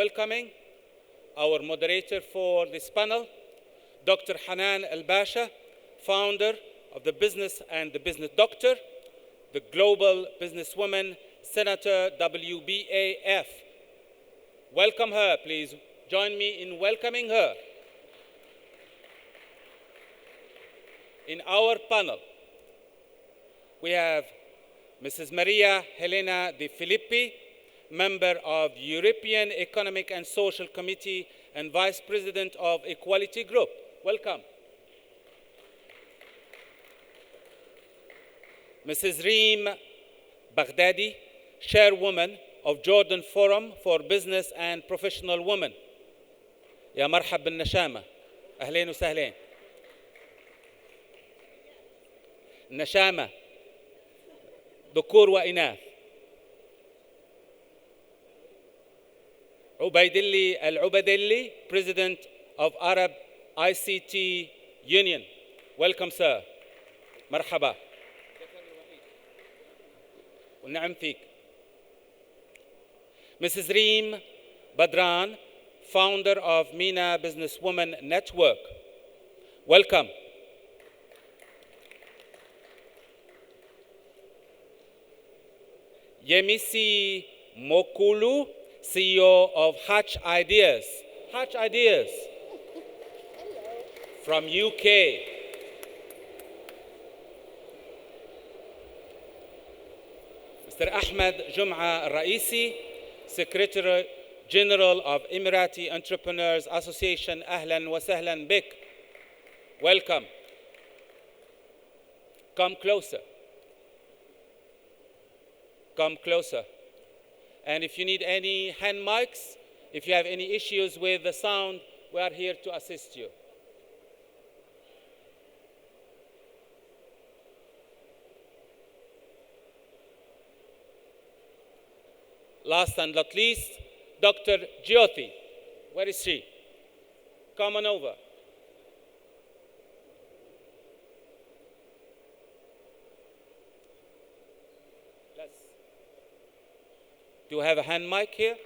welcoming our moderator for this panel, Dr. Hanan Al-Basha, founder of the Business and the Business Doctor, the global businesswoman, Senator WBAF. Welcome her, please. Join me in welcoming her. In our panel, we have Mrs. Maria Helena De Filippi, member of European Economic and Social Committee and Vice President of Equality Group. Welcome. Mrs. Reem Baghdadi, Chairwoman of Jordan Forum for Business and Professional Women. يا مرحب بالنشامة. أهلين وسهلين. النشامة ذكور وإناث. عبيدلي العبدلي, President of Arab ICT Union. Welcome, sir. مرحبا. والنعم فيك. Mrs. Reem Badran, founder of MENA Businesswomen Network. Welcome. Yemisi Mokulu, CEO of Hatch Ideas. Hatch Ideas. From UK. Mr. Ahmed Jum'a Al-Raisi, Secretary General of Emirati Entrepreneurs Association. Ahlan wa sahlan bik. Welcome. Come closer. Come closer. And if you need any hand mics, if you have any issues with the sound, we are here to assist you. Last and not least, Dr. Jyoti. Where is she? Come on over. Do you have a hand mic here?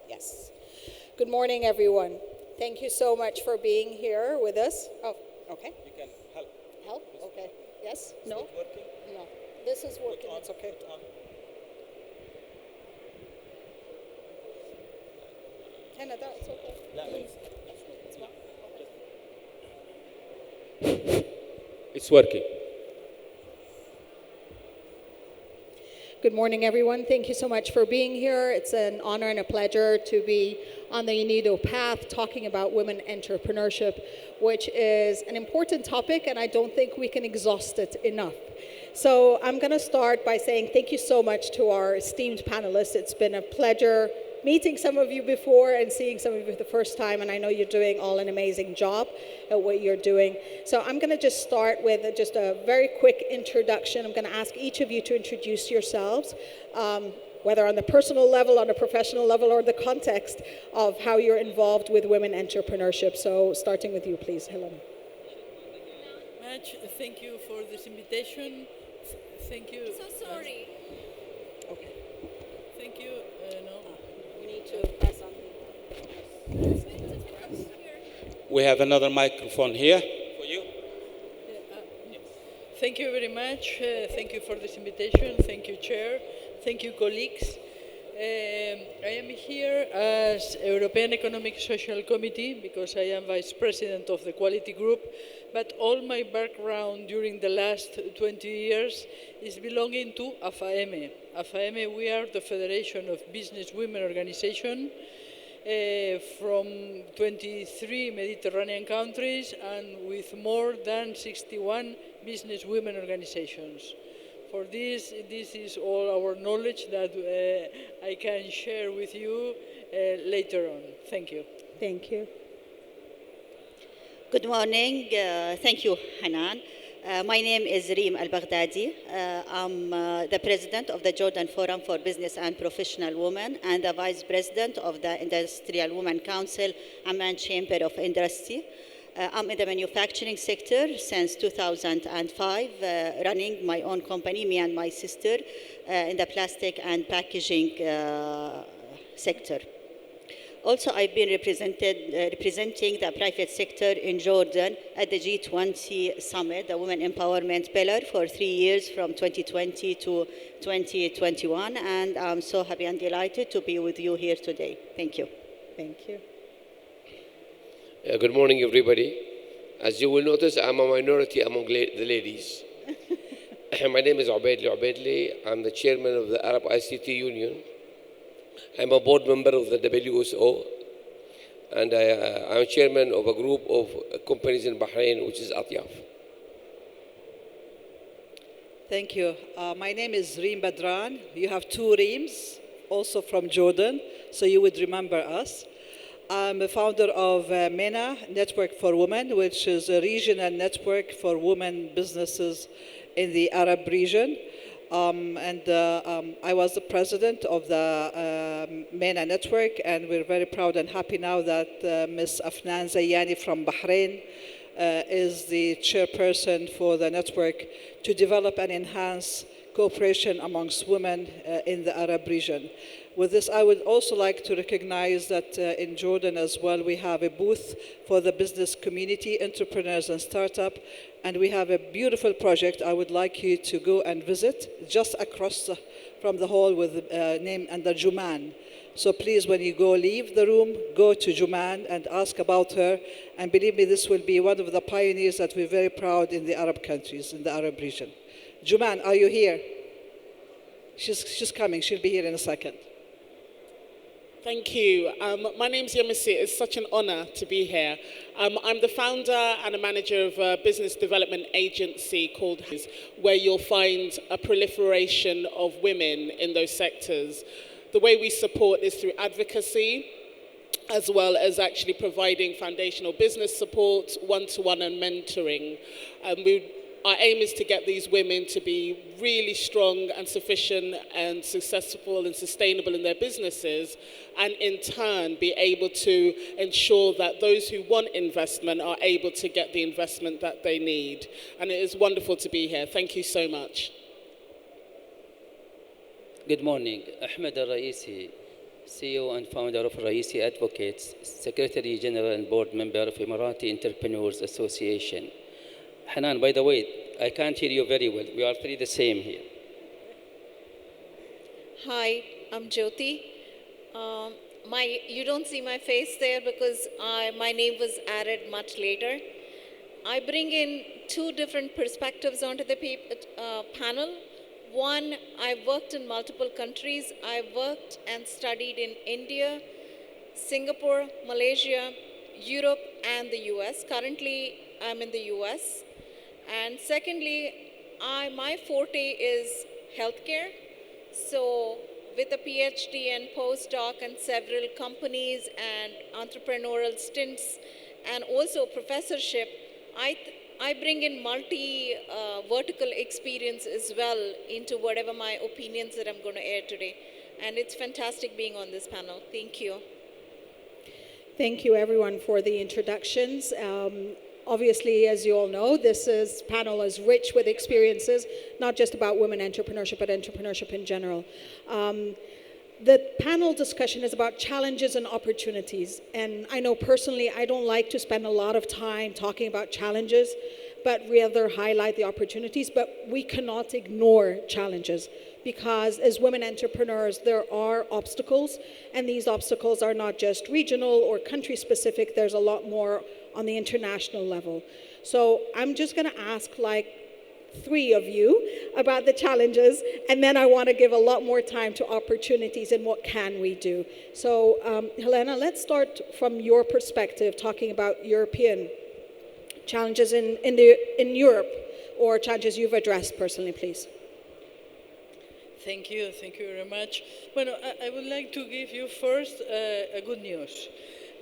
Yes. Good morning, everyone. Thank you so much for being here with us. Oh, okay. You can help. Help? Okay. Yes? Is No? it working? No. This is working. It's okay. Put on. Canada, it's okay. لا Please. It's fine. It's working. Good morning, everyone. Thank you so much for being here. It's an honor and a pleasure to be on the UNIDO path talking about women entrepreneurship, which is an important topic, and I don't think we can exhaust it enough. So I'm going to start by saying thank you so much to our esteemed panelists. It's been a pleasure meeting some of you before and seeing some of you for the first time, and I know you're doing all an amazing job at what you're doing. So I'm going to just start with just a very quick introduction. I'm going to ask each of you to introduce yourselves, whether on the personal level, on a professional level, or the context of how you're involved with women entrepreneurship. So starting with you, please, Helena. Thank you for this invitation. Thank you. So sorry. Okay. Thank you. No. We need to pass on. We have another microphone here for you. Thank you very much. Thank you for this invitation. Thank you, Chair. Thank you, colleagues. I am here as European Economic Social Committee because I am Vice President of the Quality Group, but all my background during the last 20 years is belonging to AFAEME. AFAEME, we are the Federation of Business Women Organization from 23 Mediterranean countries and with more than 61 business women organizations. For this is all our knowledge that I can share with you later on. Thank you. Thank you. Good morning. Thank you, Hanan. My name is Reem Al-Baghdadi. I'm the president of the Jordan Forum for Business and Professional Women and the vice president of the Industrial Women Council, Amman Chamber of Industry. I'm in the manufacturing sector since 2005, running my own company, me and my sister, in the plastic and packaging sector. Also, I've been representing the private sector in Jordan at the G20 Summit, the Women Empowerment Pillar, for 3 years from 2020 to 2021. And I'm so happy and delighted to be with you here today. Thank you. Thank you. Good morning, everybody. As you will notice, I'm a minority among the ladies. My name is Ubaidli Ubaidli. I'm the chairman of the Arab ICT Union. I'm a board member of the WSO, and I'm chairman of a group of companies in Bahrain, which is Atyaf. Thank you. My name is Reem Badran. You have two Reems, also from Jordan, so you would remember us. I'm a founder of MENA, Network for Women, which is a regional network for women businesses in the Arab region. I was the president of the MENA network, and we're very proud and happy now that Ms. Afnan Zayani from Bahrain is the chairperson for the network to develop and enhance cooperation amongst women in the Arab region. With this, I would also like to recognize that in Jordan as well, we have a booth for the business community, entrepreneurs and startup, and we have a beautiful project I would like you to go and visit just across from the hall with the name under Juman. So please, when you go leave the room, go to Juman and ask about her. And believe me, this will be one of the pioneers that we're very proud in the Arab countries, in the Arab region. Juman, are you here? She's coming. She'll be here in a second. Thank you. My name's Yemisi. It's such an honor to be here. I'm the founder and a manager of a business development agency called where you'll find a proliferation of women in those sectors. The way we support is through advocacy, as well as actually providing foundational business support, one-to-one and mentoring. Our aim is to get these women to be really strong and sufficient and successful and sustainable in their businesses, and in turn be able to ensure that those who want investment are able to get the investment that they need. And it is wonderful to be here. Thank you so much. Good morning. Ahmed Al-Raisi, CEO and founder of Raisi Advocates, Secretary General and Board Member of Emirati Entrepreneurs Association. Hanan, by the way, I can't hear you very well. We are three the same here. Hi, I'm Jyoti. You don't see my face there because my name was added much later. I bring in two different perspectives onto the panel. One, I've worked in multiple countries. I've worked and studied in India, Singapore, Malaysia, Europe, and the US. Currently, I'm in the US. And secondly, my forte is healthcare. So with a PhD and postdoc and several companies and entrepreneurial stints and also professorship, I bring in multi-vertical experience as well into whatever my opinions that I'm going to air today. And it's fantastic being on this panel. Thank you. Thank you, everyone, for the introductions. Obviously, as you all know, this panel is rich with experiences, not just about women entrepreneurship, but entrepreneurship in general. The panel discussion is about challenges and opportunities. And I know personally, I don't like to spend a lot of time talking about challenges, but rather highlight the opportunities. But we cannot ignore challenges because as women entrepreneurs, there are obstacles. And these obstacles are not just regional or country specific. There's a lot more on the international level. So I'm just going to ask three of you about the challenges, and then I want to give a lot more time to opportunities and what can we do. So Helena, let's start from your perspective, talking about European challenges in Europe, or challenges you've addressed personally, please. Thank you very much. Well, I would like to give you first a good news.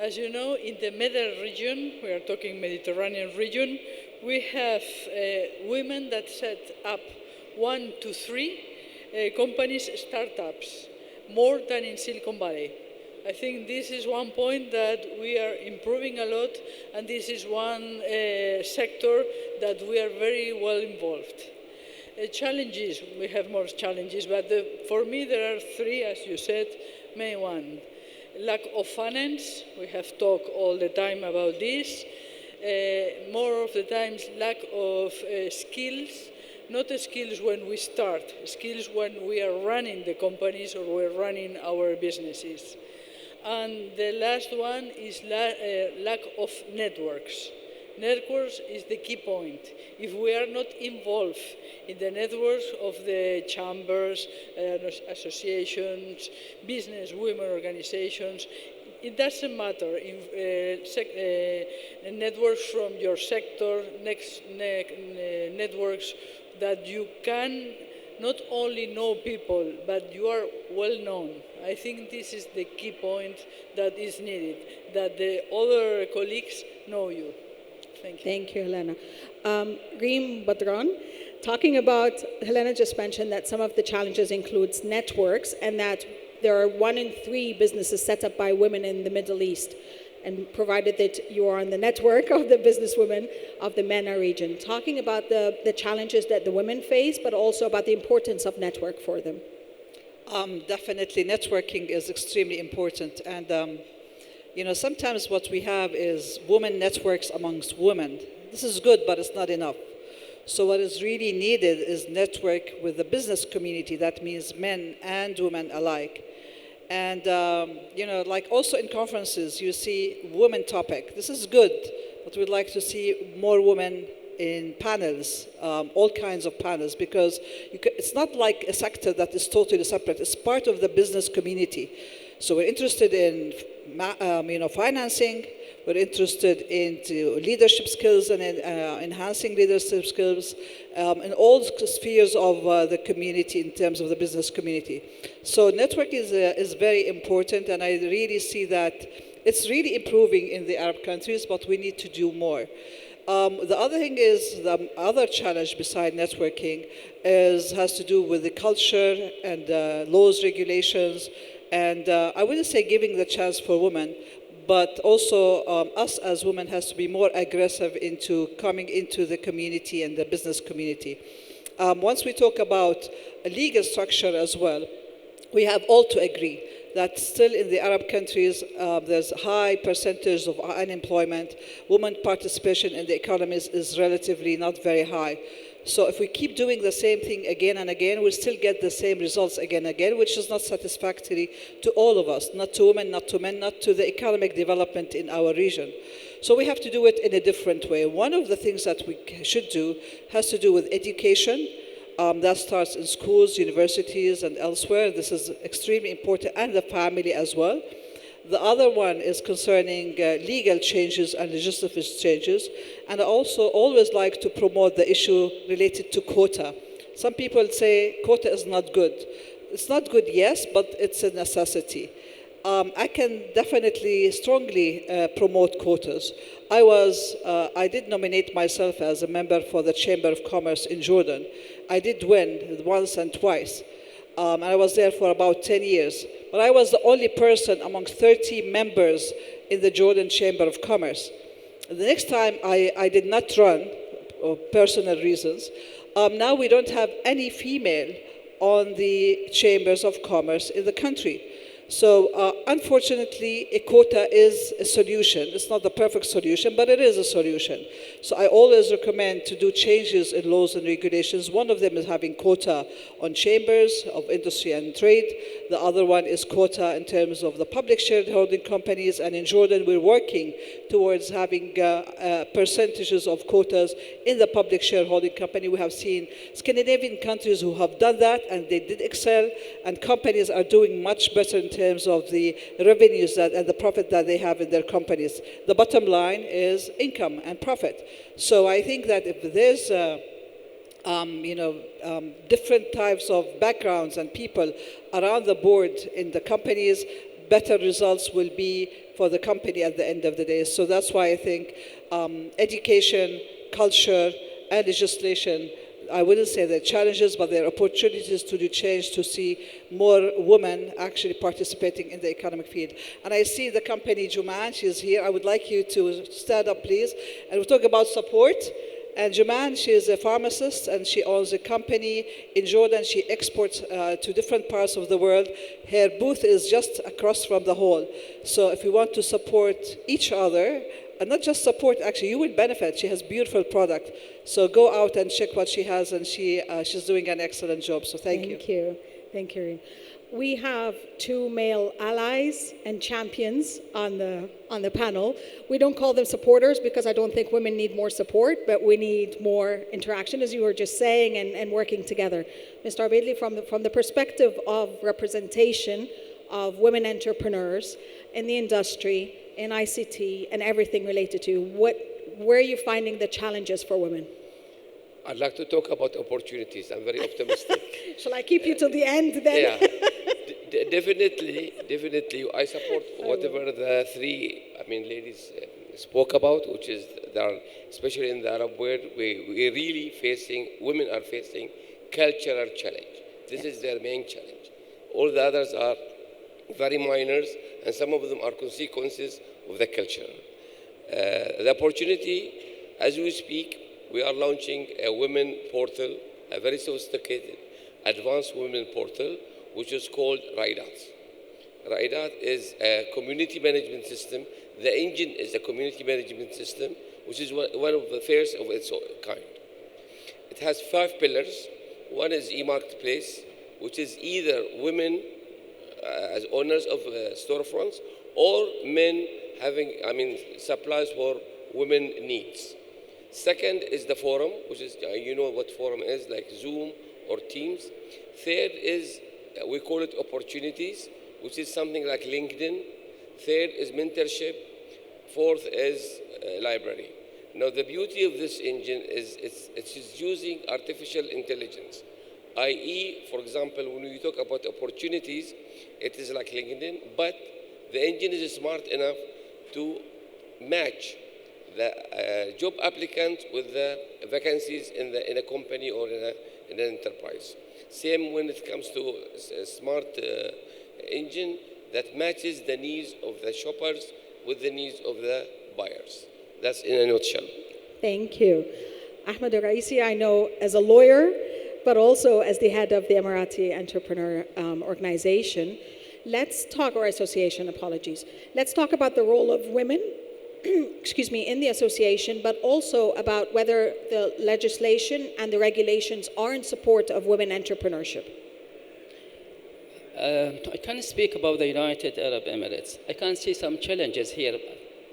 As you know, in the MEDA region, we are talking Mediterranean region, We have women that set up 1 to 3 companies, startups, more than in Silicon Valley. I think this is one point that we are improving a lot, and this is one sector that we are very well involved. Challenges, we have more challenges, but for me there are 3, as you said, main one. Lack of finance, we have talked all the time about this. More of the times lack of skills, not skills when we start, skills when we are running the companies or we're running our businesses. And the last one is lack of networks. Networks is the key point. If we are not involved in the networks of the chambers, associations, business women organizations, it doesn't matter in networks from your sector, networks that you can not only know people, but you are well known. I think this is the key point that is needed, that the other colleagues know you. Thank you. Thank you, Helena. Reem Badran, talking about, Helena just mentioned that some of the challenges includes networks and that there are 1 in 3 businesses set up by women in the Middle East. And provided that you are on the network of the businesswomen of the MENA region, talking about the challenges that the women face, but also about the importance of network for them. Definitely, networking is extremely important. And, sometimes what we have is women networks amongst women. This is good, but it's not enough. So what is really needed is network with the business community. That means men and women alike. And, like also in conferences, you see women topic. This is good, but we'd like to see more women in panels, all kinds of panels, because it's not like a sector that is totally separate. It's part of the business community. So we're interested in, financing. We're interested into leadership skills and enhancing leadership skills in all spheres of the community in terms of the business community. So network is very important, and I really see that it's really improving in the Arab countries, but we need to do more. The other thing is, the other challenge beside networking has to do with the culture and laws, regulations, and I wouldn't say giving the chance for women, but also us as women has to be more aggressive into coming into the community and the business community. Once we talk about a legal structure as well, we have all to agree that still in the Arab countries, there's a high percentage of unemployment. Women participation in the economies is relatively not very high. So if we keep doing the same thing again and again, we'll still get the same results again and again, which is not satisfactory to all of us, not to women, not to men, not to the economic development in our region. So we have to do it in a different way. One of the things that we should do has to do with education. That starts in schools, universities, and elsewhere. This is extremely important, and the family as well. The other one is concerning legal changes and legislative changes. And I also always like to promote the issue related to quota. Some people say quota is not good. It's not good, yes, but it's a necessity. I can definitely strongly promote quotas. I did nominate myself as a member for the Chamber of Commerce in Jordan. I did win once and twice. And I was there for about 10 years. But I was the only person among 30 members in the Jordan Chamber of Commerce. The next time I did not run, for personal reasons. Now we don't have any female on the Chambers of Commerce in the country. So unfortunately, a quota is a solution. It's not the perfect solution, but it is a solution. So I always recommend to do changes in laws and regulations. One of them is having quota on chambers of industry and trade. The other one is quota in terms of the public shareholding companies. And in Jordan, we're working towards having percentages of quotas in the public shareholding company. We have seen Scandinavian countries who have done that, and they did excel, and companies are doing much better in terms of the revenues and the profit that they have in their companies. The bottom line is income and profit. So I think that if there's different types of backgrounds and people around the board in the companies, better results will be for the company at the end of the day. So that's why I think education, culture, and legislation. I wouldn't say they're challenges, but they're opportunities to do change, to see more women actually participating in the economic field. And I see the company Juman, she's here. I would like you to stand up, please. And we'll talk about support. And Juman, she is a pharmacist, and she owns a company in Jordan. She exports to different parts of the world. Her booth is just across from the hall. So if we want to support each other, and not just support, actually, you will benefit. She has beautiful product. So go out and check what she has, and she's doing an excellent job. So thank you. Thank you. Thank you. We have two male allies and champions on the panel. We don't call them supporters because I don't think women need more support, but we need more interaction, as you were just saying, and working together. Mr. Abedli, from the perspective of representation of women entrepreneurs in the industry, in ICT, and everything related to, where are you finding the challenges for women? I'd like to talk about opportunities. I'm very optimistic. Shall I keep you till the end then? Yeah, definitely. I support whatever the three, ladies spoke about, which is there, especially in the Arab world, we're really women are facing cultural challenge. This is their main challenge. All the others are very minors, and some of them are consequences of the culture. The opportunity, as we speak, we are launching a women portal, a very sophisticated, advanced women portal, which is called Raidat. Raidat is a community management system. The engine is a community management system, which is one of the first of its kind. It has 5 pillars. One is e-marketplace, which is either women as owners of storefronts, or men having, supplies for women needs. Second is the forum, which is, you know what forum is, like Zoom or Teams. Third is, we call it opportunities, which is something like LinkedIn. Third is mentorship. Fourth is library. Now, the beauty of this engine is it's using artificial intelligence, i.e., for example, when we talk about opportunities, it is like LinkedIn, but the engine is smart enough to match the job applicant with the vacancies in a company or in an enterprise. Same when it comes to a smart engine that matches the needs of the shoppers with the needs of the buyers. That's in a nutshell. Thank you. Ahmed Raisi, I know as a lawyer, but also as the head of the Emirati Entrepreneur Organization. Let's talk, or association, apologies. Let's talk about the role of women in the association, but also about whether the legislation and the regulations are in support of women entrepreneurship. I can speak about the United Arab Emirates. I can see some challenges here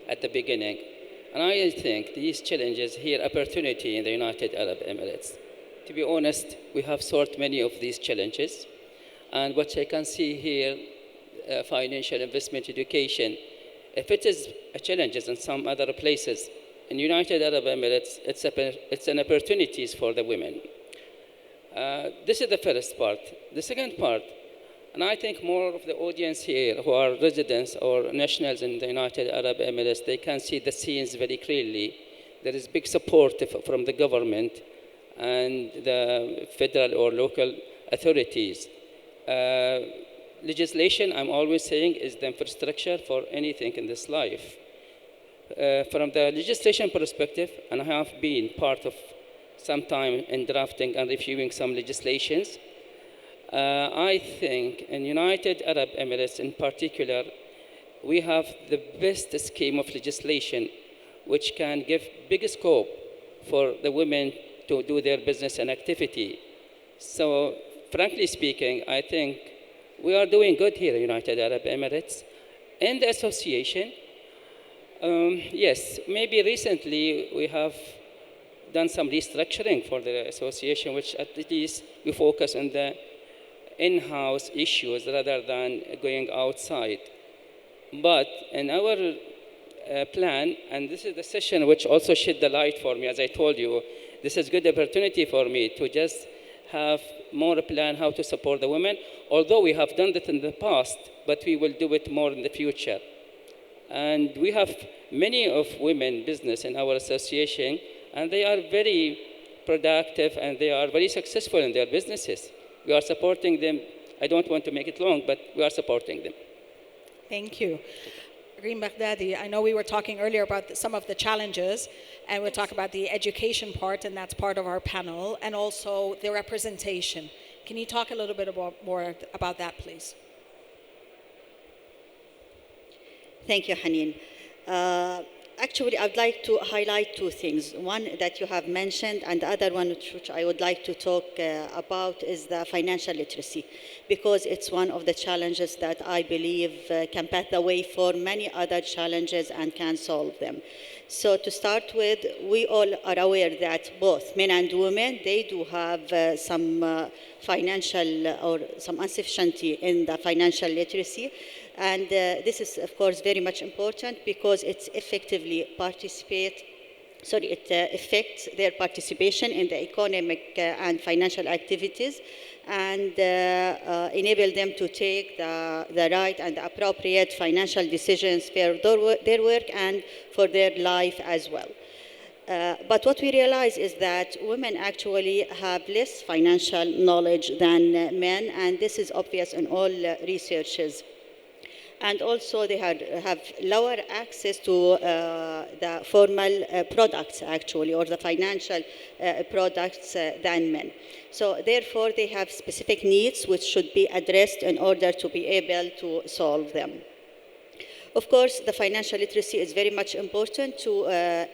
at the beginning, and I think these challenges here opportunity in the United Arab Emirates. To be honest, we have solved many of these challenges, and what I can see here, financial investment, education. If it is a challenges in some other places, in United Arab Emirates, it's an opportunities for the women. This is the first part. The second part, and I think more of the audience here who are residents or nationals in the United Arab Emirates, they can see the scenes very clearly. There is big support from the government and the federal or local authorities. Legislation, I'm always saying, is the infrastructure for anything in this life. From the legislation perspective, and I have been part of some time in drafting and reviewing some legislations, I think in United Arab Emirates in particular, we have the best scheme of legislation which can give big scope for the women to do their business and activity. So, frankly speaking, I think we are doing good here in United Arab Emirates. In the association, yes, maybe recently we have done some restructuring for the association, which at least we focus on the in-house issues rather than going outside. But in our plan, and this is the session which also shed the light for me, as I told you, this is a good opportunity for me to just have more plan how to support the women, although we have done that in the past, but we will do it more in the future. And we have many of women business in our association, and they are very productive and they are very successful in their businesses. We are supporting them. I don't want to make it long, but we are supporting them. Thank you. Green Baghdadi, I know we were talking earlier about some of the challenges, and we'll talk about the education part, and that's part of our panel, and also the representation. Can you talk a little bit more about that, please? Thank you, Haneen. Actually, I'd like to highlight two things. One that you have mentioned, and the other one which I would like to talk about is the financial literacy, because it's one of the challenges that I believe can pave the way for many other challenges and can solve them. So to start with, we all are aware that both men and women, they do have some financial or some insufficiency in the financial literacy. And this is, of course, very much important because it affects their participation in the economic and financial activities and enable them to take the right and the appropriate financial decisions for their work and for their life as well. But what we realize is that women actually have less financial knowledge than men, and this is obvious in all researches. And also they have lower access to the formal products actually, or the financial products than men. So therefore they have specific needs which should be addressed in order to be able to solve them. Of course, the financial literacy is very much important to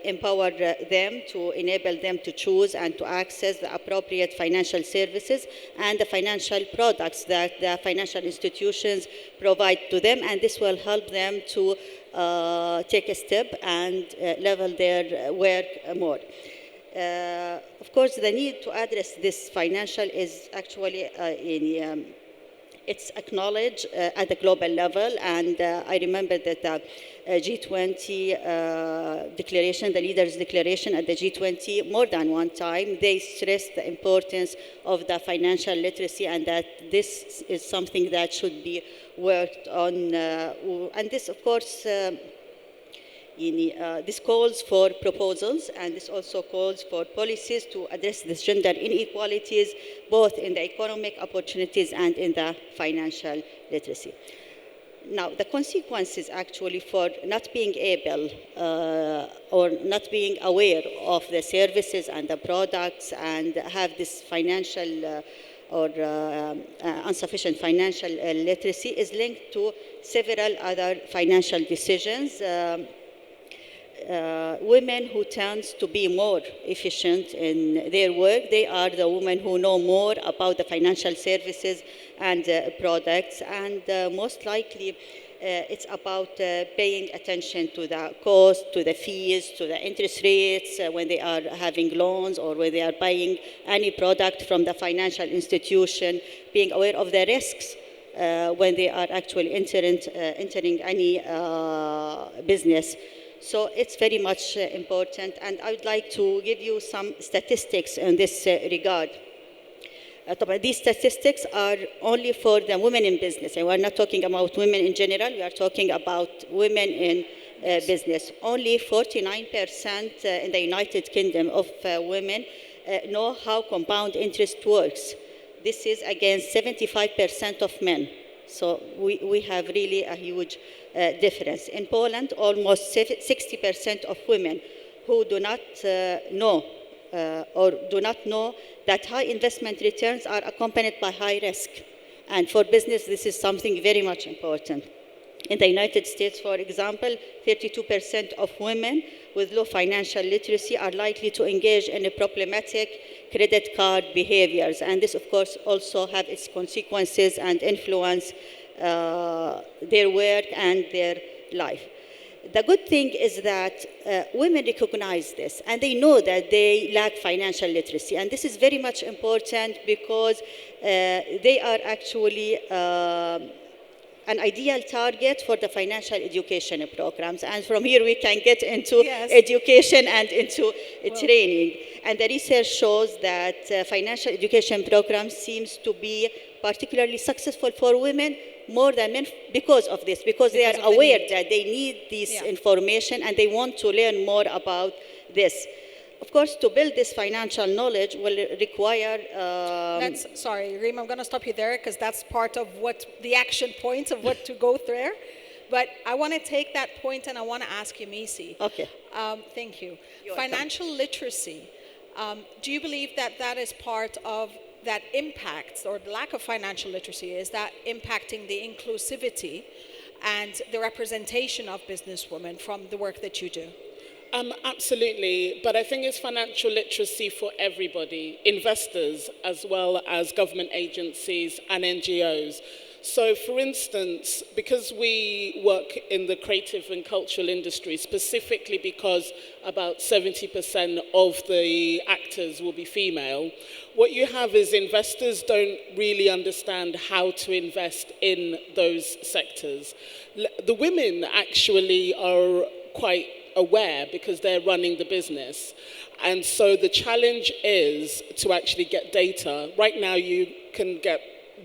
empower them, to enable them to choose and to access the appropriate financial services and the financial products that the financial institutions provide to them, and this will help them to take a step and level their work more. Of course, the need to address this financial is actually it's acknowledged at the global level, and I remember that the G20 declaration, the leaders' declaration at the G20, more than one time, they stressed the importance of the financial literacy and that this is something that should be worked on. And this, of course, this calls for proposals, and this also calls for policies to address this gender inequalities, both in the economic opportunities and in the financial literacy. Now, the consequences actually for not being able or not being aware of the services and the products and have this financial or insufficient financial literacy is linked to several other financial decisions. Women who tend to be more efficient in their work, they are the women who know more about the financial services and products, and most likely it's about paying attention to the cost, to the fees, to the interest rates when they are having loans or when they are buying any product from the financial institution, being aware of the risks when they are actually entering any business. So it's very much important, and I would like to give you some statistics in this regard. These statistics are only for the women in business, and we're not talking about women in general, we are talking about women in business. Only 49% in the United Kingdom of women know how compound interest works. This is against 75% of men. So we have really a huge difference. In Poland, almost 60% of women who do not know or do not know that high investment returns are accompanied by high risk. And for business, this is something very much important. In the United States, for example, 32% of women with low financial literacy are likely to engage in a problematic credit card behaviors. And this, of course, also have its consequences and influence their work and their life. The good thing is that women recognize this, and they know that they lack financial literacy. And this is very much important because they are actually an ideal target for the financial education programs. And from here we can get into education and into training. And the research shows that financial education programs seems to be particularly successful for women more than men because of this, because they are aware that they need this information and they want to learn more about this. Of course, to build this financial knowledge will require. Sorry, Reem, I'm going to stop you there because that's part of what the action points of what to go through there. But I want to take that point and I want to ask you, Misi. Okay. Thank you. You're Financial literacy. Do you believe that that is part of that impacts, or the lack of financial literacy, is that impacting the inclusivity and the representation of businesswomen from the work that you do? Absolutely, but I think it's financial literacy for everybody, investors as well as government agencies and NGOs. So for instance, because we work in the creative and cultural industry, specifically because about 70% of the actors will be female, what you have is investors don't really understand how to invest in those sectors. The women actually are quite aware because they're running the business. And so the challenge is to actually get data. Right now you can get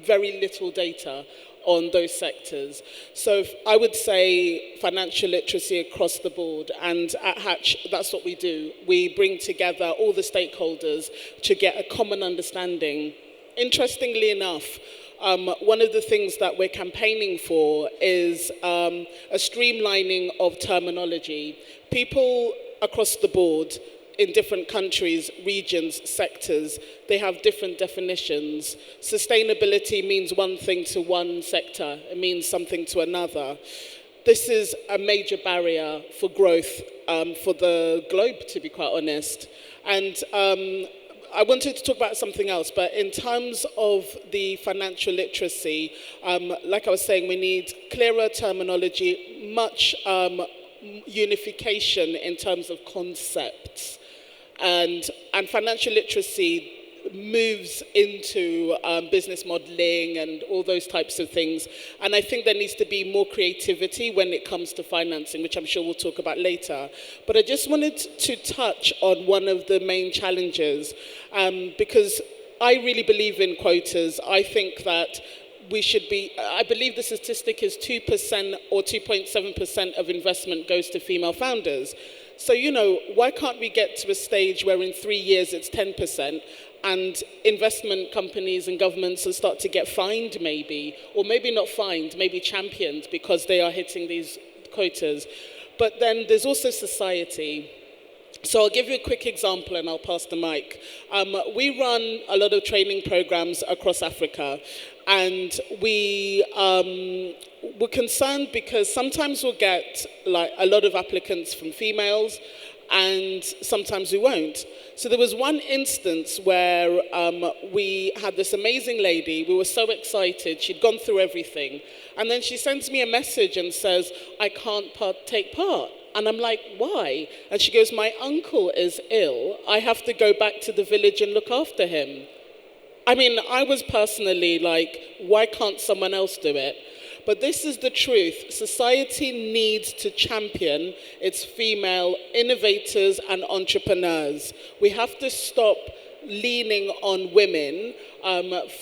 very little data on those sectors. So I would say financial literacy across the board, and at Hatch, that's what we do. We bring together all the stakeholders to get a common understanding. Interestingly enough, one of the things that we're campaigning for is a streamlining of terminology. People across the board in different countries, regions, sectors, they have different definitions. Sustainability means one thing to one sector, it means something to another. This is a major barrier for growth for the globe, to be quite honest. And I wanted to talk about something else, but in terms of the financial literacy, like I was saying, we need clearer terminology, much unification in terms of concepts. And financial literacy moves into business modeling and all those types of things. And I think there needs to be more creativity when it comes to financing, which I'm sure we'll talk about later. But I just wanted to touch on one of the main challenges, because I really believe in quotas. I think that we should be, I believe the statistic is 2% or 2.7% of investment goes to female founders. So, you know, why can't we get to a stage where in 3 years it's 10% and investment companies and governments will start to get fined maybe, or maybe not fined, maybe championed because they are hitting these quotas. But then there's also society. So I'll give you a quick example and I'll pass the mic. We run a lot of training programs across Africa, and we're concerned because sometimes we'll get like a lot of applicants from females and sometimes we won't. So there was one instance where we had this amazing lady. We were so excited. She'd gone through everything. And then she sends me a message and says, I can't take part. And I'm like, why? And she goes, my uncle is ill. I have to go back to the village and look after him. I mean, I was personally like, why can't someone else do it? But this is the truth. Society needs to champion its female innovators and entrepreneurs. We have to stop leaning on women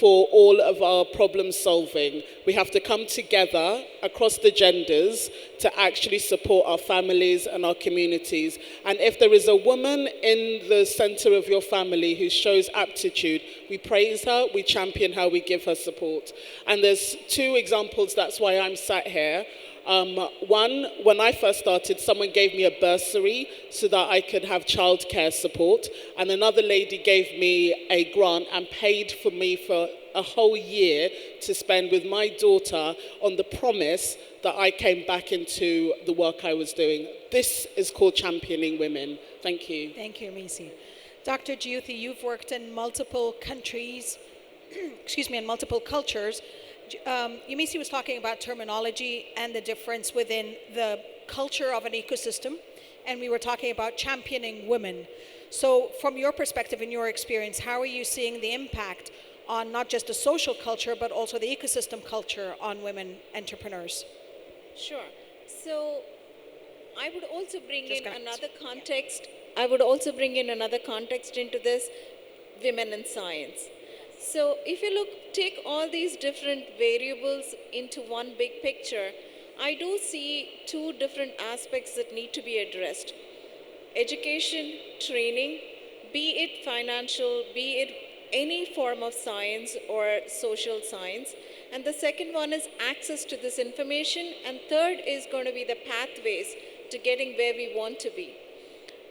for all of our problem solving. We have to come together across the genders to actually support our families and our communities. And if there is a woman in the center of your family who shows aptitude, we praise her, we champion her, we give her support. And there's two examples, that's why I'm sat here. One, when I first started, someone gave me a bursary so that I could have childcare support. And another lady gave me a grant and paid for me for a whole year to spend with my daughter on the promise that I came back into the work I was doing. This is called championing women. Thank you. Thank you, Misi. Dr. Jyoti, you've worked in multiple countries, and multiple cultures. Yumisi was talking about terminology and the difference within the culture of an ecosystem, and we were talking about championing women. So from your perspective and your experience, how are you seeing the impact on not just the social culture, but also the ecosystem culture on women entrepreneurs? Sure. So I would also bring in another context. I would also bring in another context into this, women in science. So if you take all these different variables into one big picture, I do see two different aspects that need to be addressed. education, training, be it financial, be it any form of science or social science. And the second one is access to this information. And third is going to be the pathways to getting where we want to be.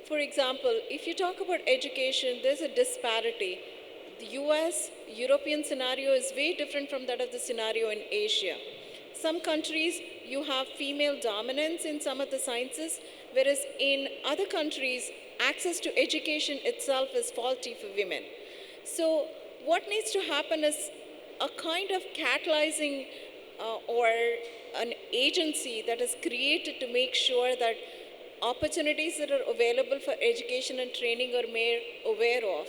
For example, if you talk about education, there's a disparity. The US, European scenario is way different from that of the scenario in Asia. Some countries, you have female dominance in some of the sciences, whereas in other countries, access to education itself is faulty for women. So what needs to happen is a kind of catalyzing or an agency that is created to make sure that opportunities that are available for education and training are made aware of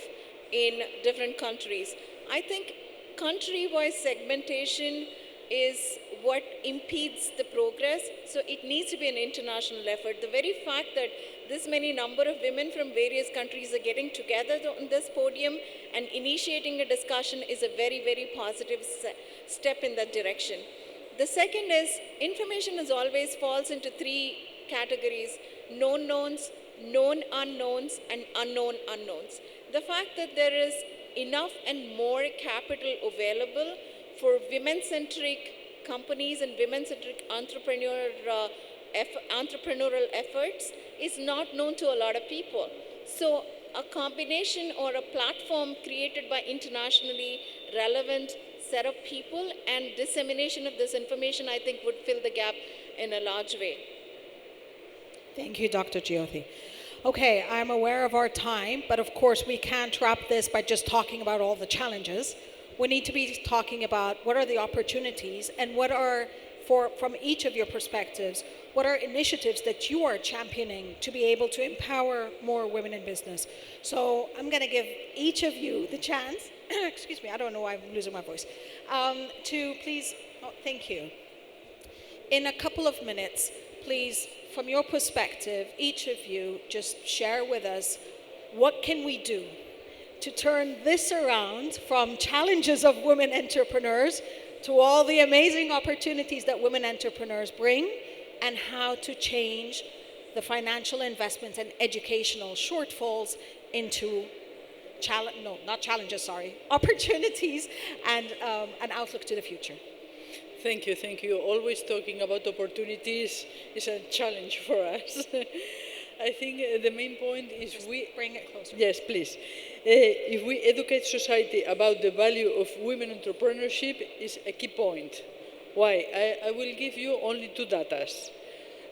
in different countries. I think country-wise segmentation is what impedes the progress, so it needs to be an international effort. The very fact that this many number of women from various countries are getting together on this podium and initiating a discussion is a very, very positive step in that direction. The second is information is always falls into three categories: known knowns, known unknowns, and unknown unknowns. The fact that there is enough and more capital available for women-centric companies and women-centric entrepreneurial efforts is not known to a lot of people. So a combination or a platform created by internationally relevant set of people and dissemination of this information, I think, would fill the gap in a large way. Thank you, Dr. Jyoti. Okay, I'm aware of our time, but of course we can't wrap this by just talking about all the challenges. We need to be talking about what are the opportunities and what are, from each of your perspectives, what are initiatives that you are championing to be able to empower more women in business. So I'm going to give each of you the chance, excuse me, I don't know why I'm losing my voice, to please, thank you. In a couple of minutes, please, from your perspective, each of you just share with us what can we do to turn this around from challenges of women entrepreneurs to all the amazing opportunities that women entrepreneurs bring, and how to change the financial investments and educational shortfalls into opportunities and an outlook to the future. Thank you, thank you. Always talking about opportunities is a challenge for us. I think the main point is bring it closer. Yes, please. If we educate society about the value of women entrepreneurship is a key point. Why? I will give you only two data.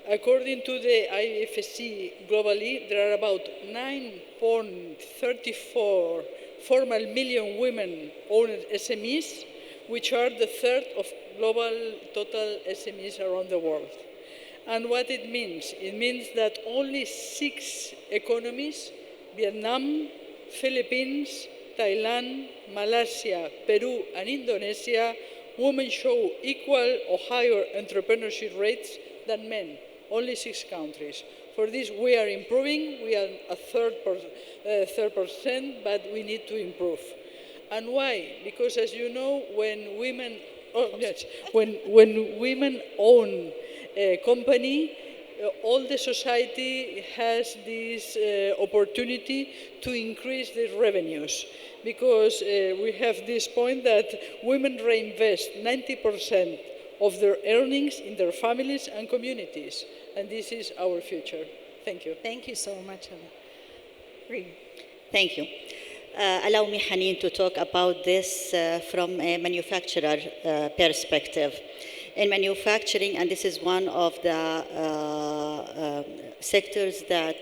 According to the IFSC globally, there are about 9.34 formal million women-owned SMEs, which are the third of global total SMEs around the world. And what it means that only 6 economies, Vietnam, Philippines, Thailand, Malaysia, Peru, and Indonesia, women show equal or higher entrepreneurship rates than men, only 6 countries. For this, we are improving. We are a third percent, but we need to improve. And why? Because, as you know, when women own a company, all the society has this opportunity to increase their revenues, because we have this point that women reinvest 90% of their earnings in their families and communities, and this is our future. Thank you. Thank you so much, Green. Thank you. Allow me, Haneen, to talk about this from a manufacturer perspective. In manufacturing, and this is one of the sectors that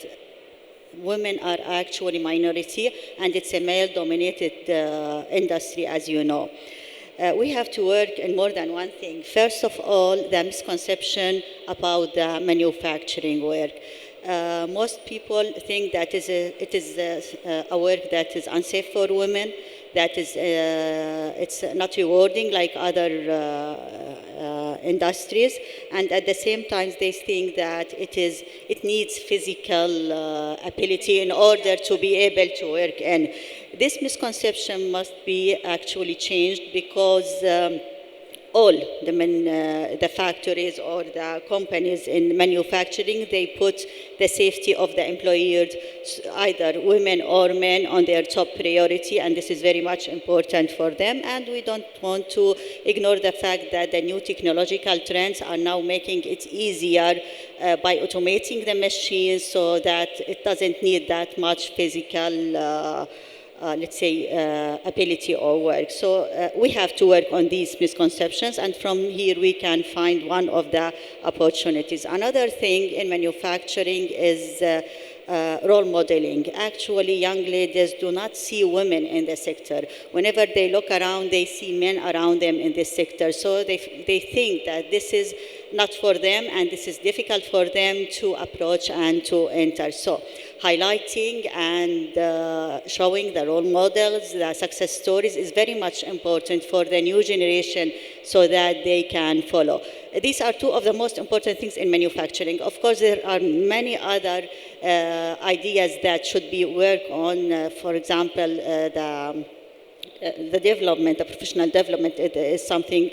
women are actually minority, and it's a male-dominated industry, as you know. We have to work in more than one thing. First of all, the misconception about the manufacturing work. Most people think that it is a work that is unsafe for women, that is it's not rewarding like other industries, and at the same time they think that it needs physical ability in order to be able to work in. This misconception must be actually changed, because all the factories or the companies in manufacturing, they put the safety of the employees, either women or men, on their top priority, and this is very much important for them. And we don't want to ignore the fact that the new technological trends are now making it easier by automating the machines so that it doesn't need that much physical let's say, ability or work. So we have to work on these misconceptions, and from here we can find one of the opportunities. Another thing in manufacturing is role modeling. Actually, young ladies do not see women in the sector. Whenever they look around, they see men around them in this sector. So they think that this is not for them and this is difficult for them to approach and to enter. So highlighting and showing the role models, the success stories is very much important for the new generation so that they can follow. These are two of the most important things in manufacturing. Of course, there are many other ideas that should be worked on. For example, the development, the professional development is something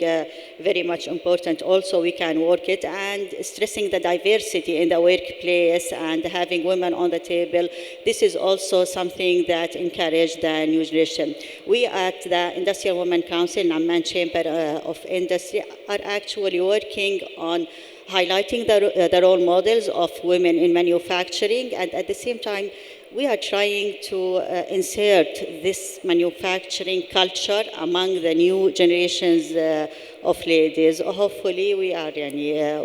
very much important. Also, we can work it, and stressing the diversity in the workplace and having women on the table. This is also something that encourages the new generation. We at the Industrial Women Council, Amman Chamber of Industry, are actually working on highlighting the role models of women in manufacturing, and at the same time, we are trying to insert this manufacturing culture among the new generations of ladies. Hopefully, we are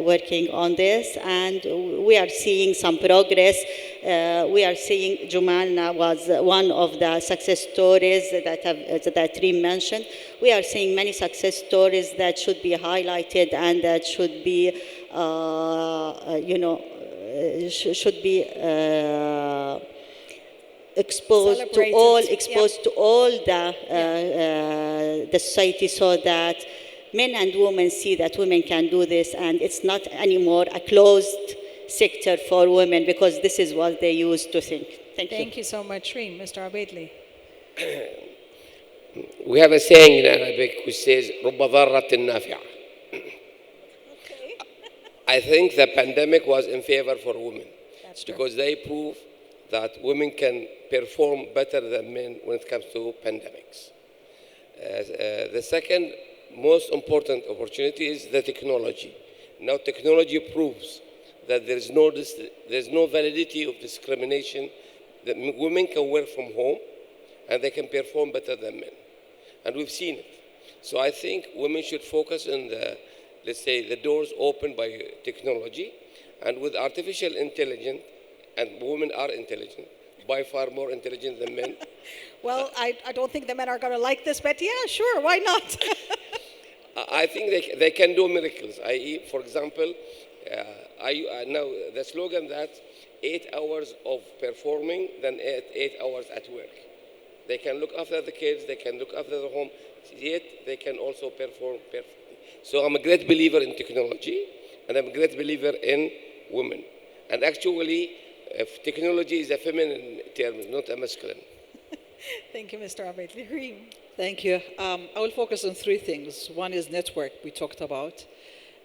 working on this, and we are seeing some progress. We are seeing Jumalna was one of the success stories that Reem mentioned. We are seeing many success stories that should be highlighted and that should be, should be exposed to all the society, so that men and women see that women can do this, and it's not anymore a closed sector for women, because this is what they used to think. Thank you so much, Reem. Mr. Abaidli. We have a saying in Arabic which says, رُبَّ ضارَّةٍ نافعة. I think the pandemic was in favor for women. That's true. Because they prove that women can perform better than men when it comes to pandemics. The second most important opportunity is the technology. Now technology proves that there's no validity of discrimination, that women can work from home and they can perform better than men. And we've seen it. So I think women should focus on let's say, the doors opened by technology, and with artificial intelligence, and women are intelligent, by far more intelligent than men. Well, I don't think the men are going to like this, but yeah, sure, why not? I think they can do miracles. I.e., for example, now the slogan that 8 hours of performing than 8 hours at work. They can look after the kids, they can look after the home, yet they can also perform perfectly. So I'm a great believer in technology, and I'm a great believer in women. And actually, technology is a feminine term, not a masculine. Thank you, Mr. Abaidli. Reem. Thank you. I will focus on three things. One is network, we talked about.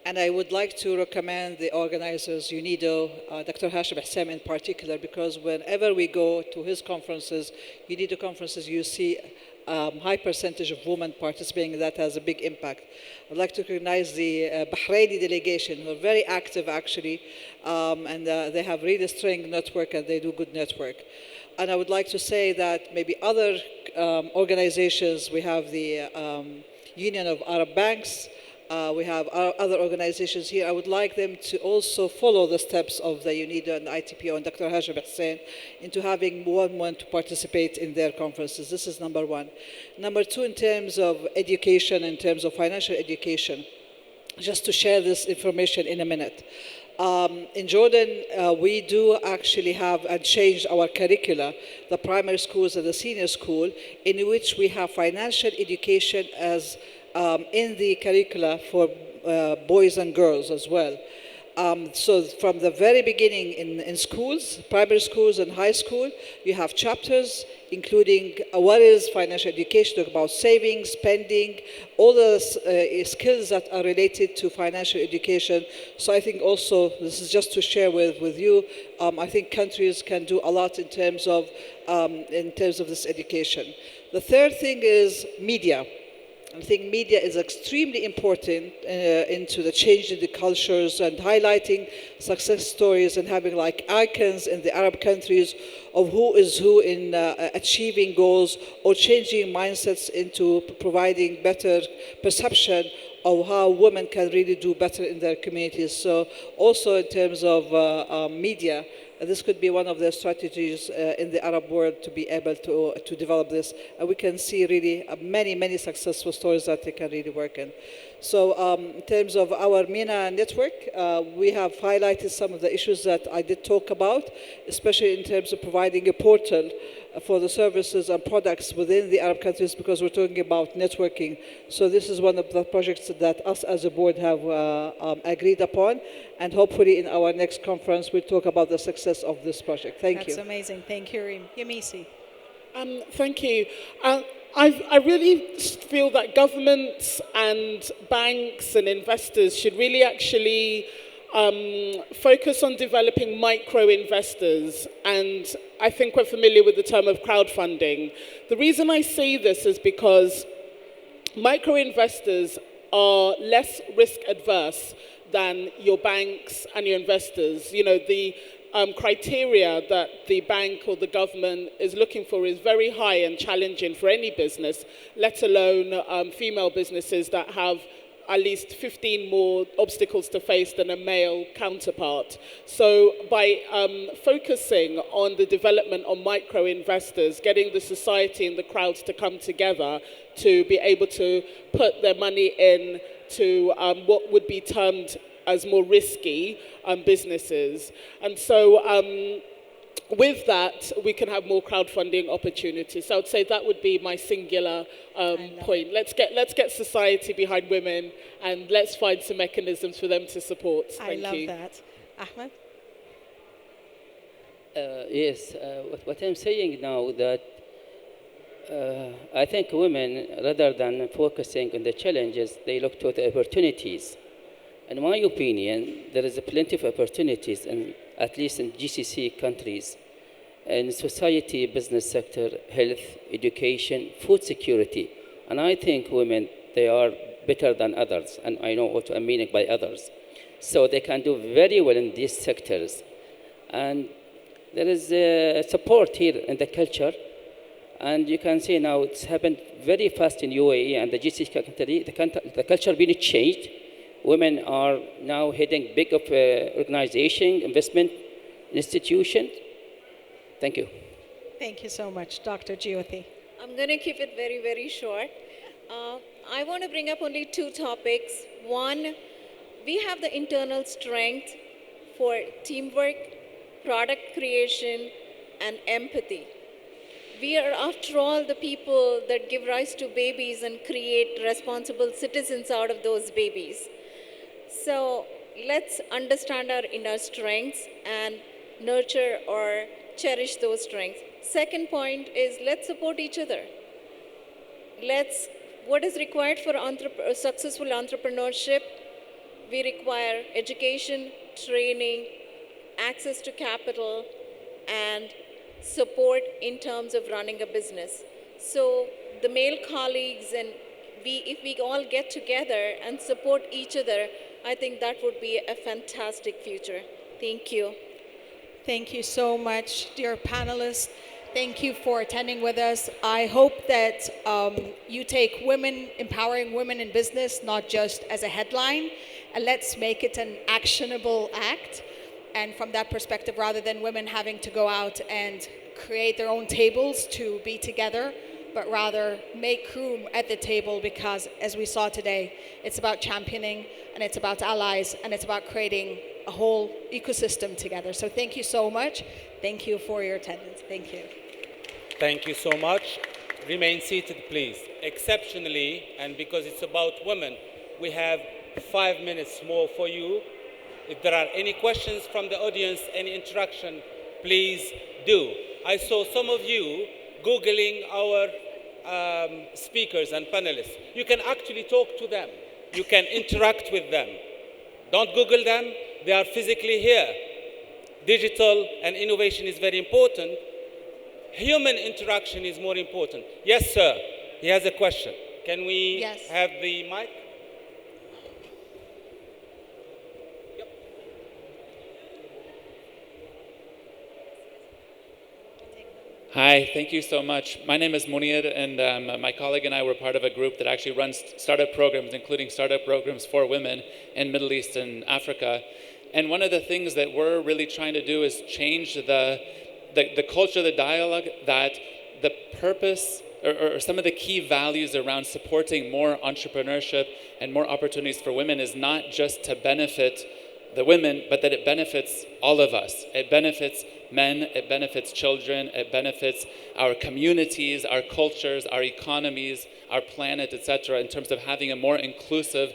And I would like to recommend the organizers, UNIDO, Dr. Hashim Hissam in particular, because whenever we go to his conferences, UNIDO conferences, you see high percentage of women participating. That has a big impact. I'd like to recognize the Bahraini delegation, who are very active actually, and they have really strong network and they do good network. And I would like to say that maybe other organizations, we have the Union of Arab Banks, we have other organizations here. I would like them to also follow the steps of the UNIDO and the ITPO and Dr. Hajib Hussain into having more women to participate in their conferences. This is number one. Number two, in terms of education, in terms of financial education, just to share this information in a minute. In Jordan, we do actually have and changed our curricula, the primary schools and the senior school, in which we have financial education as in the curricula for boys and girls as well. So from the very beginning in schools, primary schools and high school, you have chapters including what is financial education, talk about saving, spending, all the skills that are related to financial education. So I think also, this is just to share with you, I think countries can do a lot in terms of this education. The third thing is media. I think media is extremely important into the change in the cultures and highlighting success stories and having like icons in the Arab countries of who is who in achieving goals or changing mindsets into providing better perception of how women can really do better in their communities. So also in terms of media, this could be one of the strategies in the Arab world to be able to develop this. And we can see really many successful stories that they can really work in. So in terms of our MENA network, we have highlighted some of the issues that I did talk about, especially in terms of providing a portal for the services and products within the Arab countries, because we're talking about networking. So this is one of the projects that us as a board have agreed upon, and hopefully in our next conference we'll talk about the success of this project. Thank you. That's amazing. Thank you, Reem. Yamisi. Thank you. I really feel that governments and banks and investors should really actually focus on developing micro investors, and I think we're familiar with the term of crowdfunding. The reason I say this is because micro investors are less risk adverse than your banks and your investors. You know, the criteria that the bank or the government is looking for is very high and challenging for any business, let alone female businesses that have at least 15 more obstacles to face than a male counterpart. So by focusing on the development of micro investors, getting the society and the crowds to come together to be able to put their money in to what would be termed as more risky businesses. And so with that, we can have more crowdfunding opportunities. So I would say that would be my singular point. Let's get society behind women, and let's find some mechanisms for them to support. Thank you. I love that. Ahmed? Yes, what I'm saying now that I think women, rather than focusing on the challenges, they look to the opportunities. In my opinion, there is plenty of opportunities, at least in GCC countries, in society, business sector, health, education, food security. And I think women, they are better than others, and I know what I'm meaning by others. So they can do very well in these sectors. And there is support here in the culture. And you can see now it's happened very fast in UAE and the GCC country. The culture really changed. Women are now heading big of organization, investment institution. Thank you. Thank you so much, Dr. Jyoti. I'm going to keep it very, very short. I want to bring up only two topics. One, we have the internal strength for teamwork, product creation, and empathy. We are, after all, the people that give rise to babies and create responsible citizens out of those babies. So let's understand our inner strengths and nurture or cherish those strengths. Second point is let's support each other. What is required for successful entrepreneurship? We require education, training, access to capital, and support in terms of running a business. So the male colleagues and if we all get together and support each other, I think that would be a fantastic future. Thank you. Thank you so much, dear panelists. Thank you for attending with us. I hope that you take empowering women in business, not just as a headline, and let's make it an actionable act. And from that perspective, rather than women having to go out and create their own tables to be together, but rather make room at the table, because as we saw today, it's about championing, and it's about allies, and it's about creating a whole ecosystem together. So thank you so much. Thank you for your attendance. Thank you. Thank you so much. Remain seated, please. Exceptionally, and because it's about women, we have 5 minutes more for you. If there are any questions from the audience, any interaction, please do. I saw some of you Googling our speakers and panelists. You can actually talk to them. You can interact with them. Don't Google them. They are physically here. Digital and innovation is very important. Human interaction is more important. Yes, sir. He has a question. Can we have the mic? Hi, thank you so much. My name is Munir, and my colleague and I were part of a group that actually runs startup programs, including startup programs for women in Middle East and Africa. And one of the things that we're really trying to do is change the culture, the dialogue, that the purpose or some of the key values around supporting more entrepreneurship and more opportunities for women is not just to benefit the women, but that it benefits all of us. It benefits men, it benefits children, it benefits our communities, our cultures, our economies, our planet, etc., in terms of having a more inclusive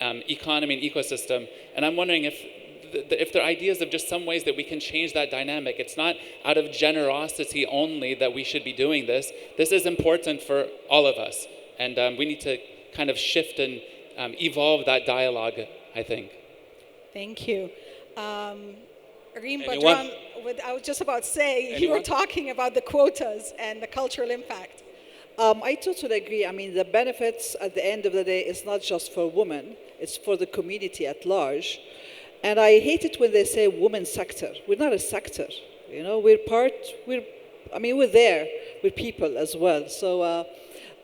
economy and ecosystem. And I'm wondering if there are ideas of just some ways that we can change that dynamic. It's not out of generosity only that we should be doing this. This is important for all of us. And we need to kind of shift and evolve that dialogue, I think. Thank you. Reem Badran, I was just about to say, you were talking about the quotas and the cultural impact. I totally agree. I mean, the benefits at the end of the day is not just for women, it's for the community at large. And I hate it when they say women's sector. We're not a sector, you know, we're there, we're people as well. So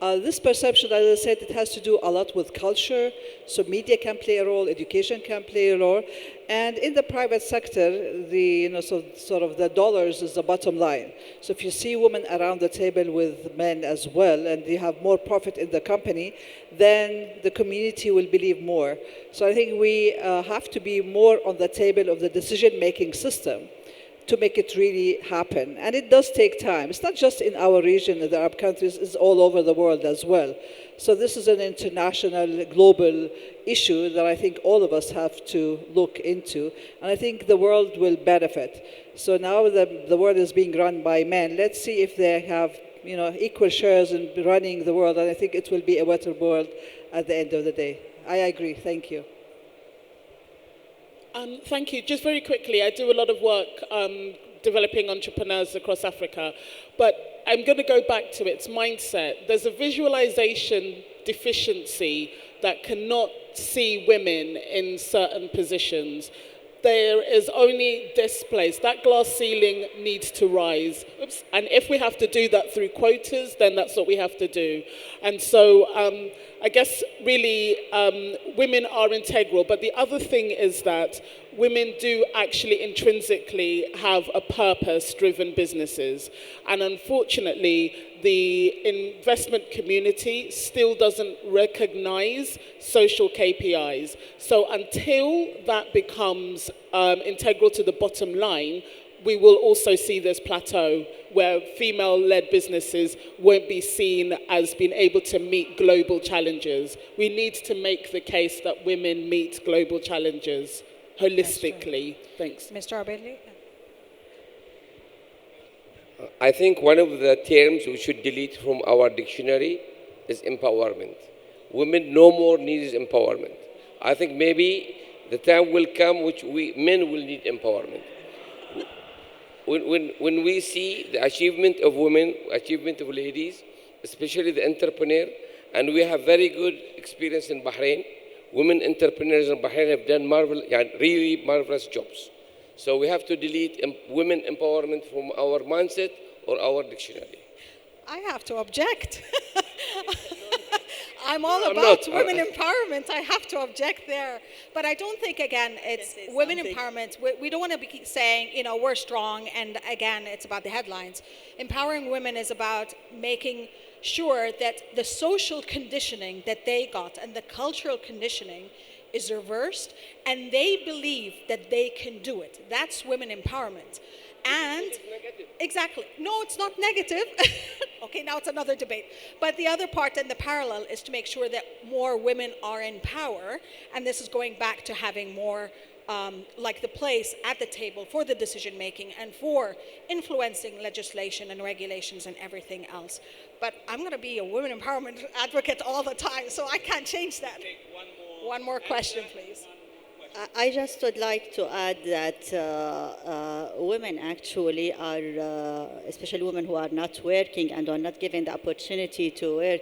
this perception, as I said, it has to do a lot with culture. So media can play a role, education can play a role. And in the private sector, sort of the dollars is the bottom line. So if you see women around the table with men as well, and they have more profit in the company, then the community will believe more. So I think we have to be more on the table of the decision-making system to make it really happen. And it does take time. It's not just in our region, in the Arab countries, it's all over the world as well. So this is an international, global issue that I think all of us have to look into. And I think the world will benefit. So now the world is being run by men. Let's see if they have equal shares in running the world. And I think it will be a better world at the end of the day. I agree. Thank you. Thank you. Just very quickly, I do a lot of work developing entrepreneurs across Africa, but I'm going to go back to its mindset. There's a visualization deficiency that cannot see women in certain positions. There is only this place. That glass ceiling needs to rise. Oops. And if we have to do that through quotas, then that's what we have to do. And so I guess really women are integral. But the other thing is that women do actually intrinsically have a purpose-driven businesses. And unfortunately, the investment community still doesn't recognize social KPIs. So until that becomes integral to the bottom line, we will also see this plateau where female-led businesses won't be seen as being able to meet global challenges. We need to make the case that women meet global challenges holistically. Thanks. Mr. Abedli? I think one of the terms we should delete from our dictionary is empowerment. Women no more need empowerment. I think maybe the time will come which men will need empowerment. When we see the achievement of women, achievement of ladies, especially the entrepreneur, and we have very good experience in Bahrain. Women entrepreneurs in Bahrain have done really marvelous jobs. So we have to delete women empowerment from our mindset or our dictionary. I have to object. I'm all about women empowerment. I have to object there. But I don't think, again, it's women empowerment. We don't want to be saying, we're strong, and again, it's about the headlines. Empowering women is about making sure that the social conditioning that they got and the cultural conditioning is reversed, and they believe that they can do it. That's women empowerment. And exactly. No, it's not negative. Okay, now it's another debate. But the other part and the parallel is to make sure that more women are in power. And this is going back to having more like the place at the table for the decision making and for influencing legislation and regulations and everything else. But I'm going to be a women empowerment advocate all the time, so I can't change that. One more question, please. I just would like to add that women actually are, especially women who are not working and are not given the opportunity to work,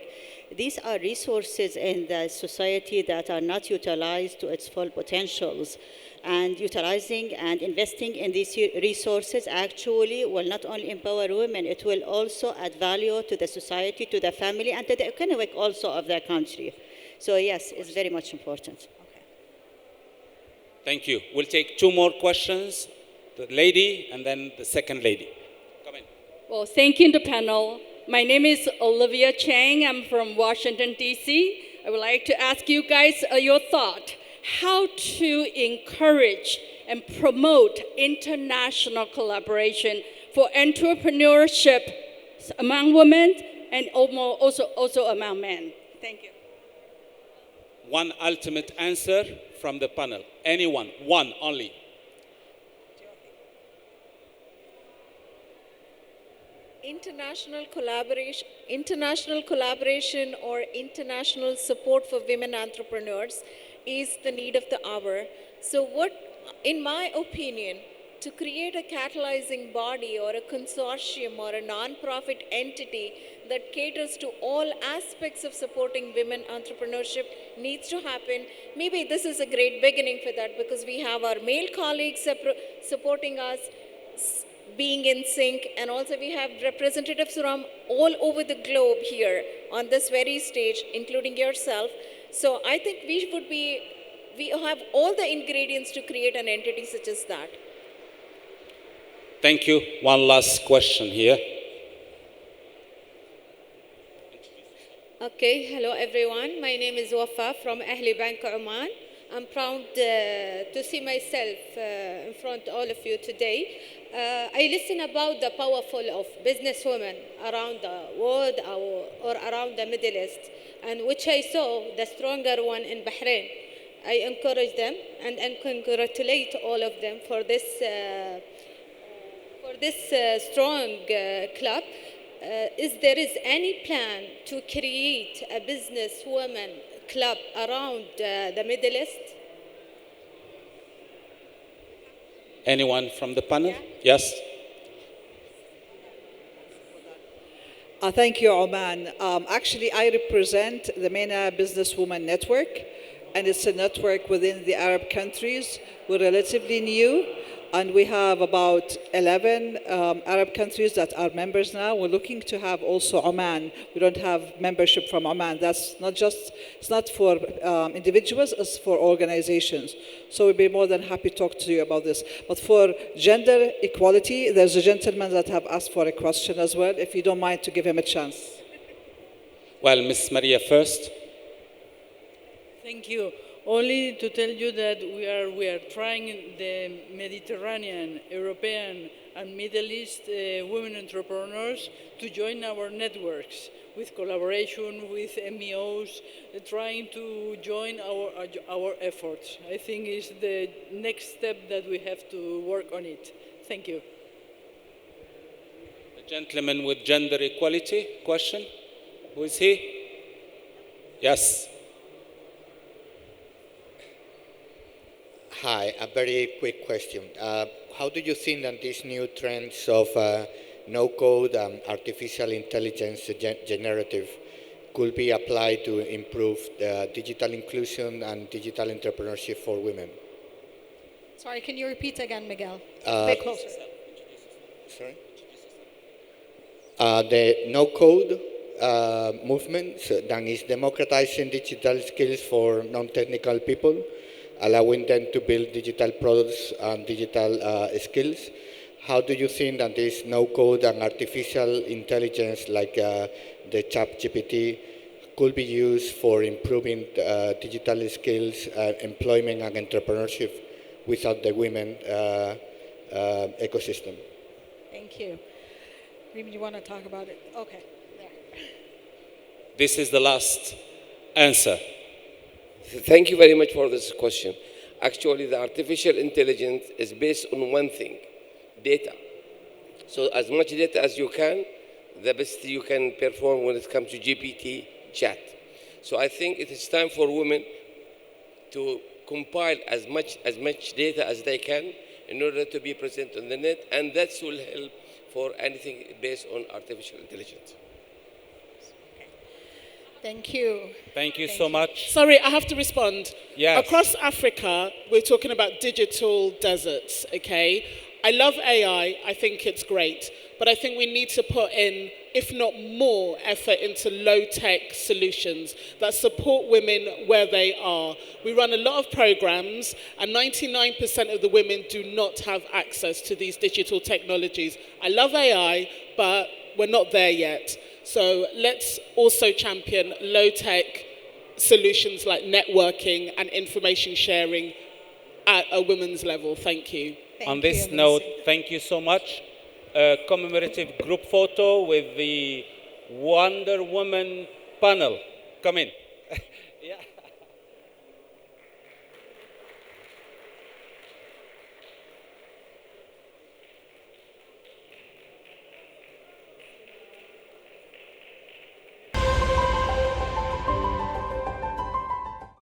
these are resources in the society that are not utilized to its full potentials. And utilizing and investing in these resources actually will not only empower women, it will also add value to the society, to the family, and to the economic also of the country. So yes, it's very much important. Thank you. We'll take 2 more questions. The lady and then the second lady. Come in. Well, thank you to the panel. My name is Olivia Chang. I'm from Washington, D.C. I would like to ask you guys your thought. How to encourage and promote international collaboration for entrepreneurship among women and also among men. Thank you. One ultimate answer from the panel. Anyone, one only. International collaboration or international support for women entrepreneurs is the need of the hour. So what, in my opinion, to create a catalyzing body or a consortium or a non-profit entity that caters to all aspects of supporting women entrepreneurship needs to happen. Maybe this is a great beginning for that because we have our male colleagues supporting us, being in sync, and also we have representatives from all over the globe here on this very stage, including yourself. So I think we have all the ingredients to create an entity such as that. Thank you. One last question here. Okay, hello everyone. My name is Wafa from Ahli Bank Oman. I'm proud to see myself in front of all of you today. I listen about the powerful of businesswomen around the world or around the Middle East, and which I saw the stronger one in Bahrain. I encourage them and congratulate all of them for this strong club. Is there any plan to create a businesswoman club around the Middle East? Anyone from the panel? Yeah. Yes. Thank you, Oman. Actually, I represent the MENA Businesswoman Network, and it's a network within the Arab countries. We're relatively new, and we have about 11 Arab countries that are members now. We're looking to have also Oman. We don't have membership from Oman. That's not just, it's not for individuals, it's for organizations. So we'd be more than happy to talk to you about this. But for gender equality, there's a gentleman that have asked for a question as well, if you don't mind to give him a chance. Well, Ms. Maria first. Thank you. Only to tell you that we are trying the Mediterranean, European, and Middle East women entrepreneurs to join our networks with collaboration with MEOs, trying to join our efforts. I think is the next step that we have to work on it. Thank you. The gentleman with gender equality question. Who is he? Yes. Hi, a very quick question. How do you think that these new trends of no-code and artificial intelligence generative could be applied to improve digital inclusion and digital entrepreneurship for women? Sorry, can you repeat again, Miguel? A bit closer. Sorry? The no-code movement that is democratizing digital skills for non-technical people, allowing them to build digital products and digital skills. How do you think that this no-code and artificial intelligence like the ChatGPT could be used for improving digital skills, employment and entrepreneurship without the women ecosystem? Thank you. Maybe you want to talk about it? Okay. There. This is the last answer. Thank you very much for this question. Actually, the artificial intelligence is based on one thing, data. So as much data as you can, the best you can perform when it comes to GPT chat. So I think it is time for women to compile as much data as they can in order to be present on the net, and that will help for anything based on artificial intelligence. Thank you. Thank you so much. Sorry, I have to respond. Yes. Across Africa, we're talking about digital deserts, okay? I love AI, I think it's great, but I think we need to put in, if not more, effort into low-tech solutions that support women where they are. We run a lot of programs, and 99% of the women do not have access to these digital technologies. I love AI, but we're not there yet. So let's also champion low-tech solutions like networking and information sharing at a women's level. Thank you. On this note, thank you so much. A commemorative group photo with the Wonder Woman panel. Come in.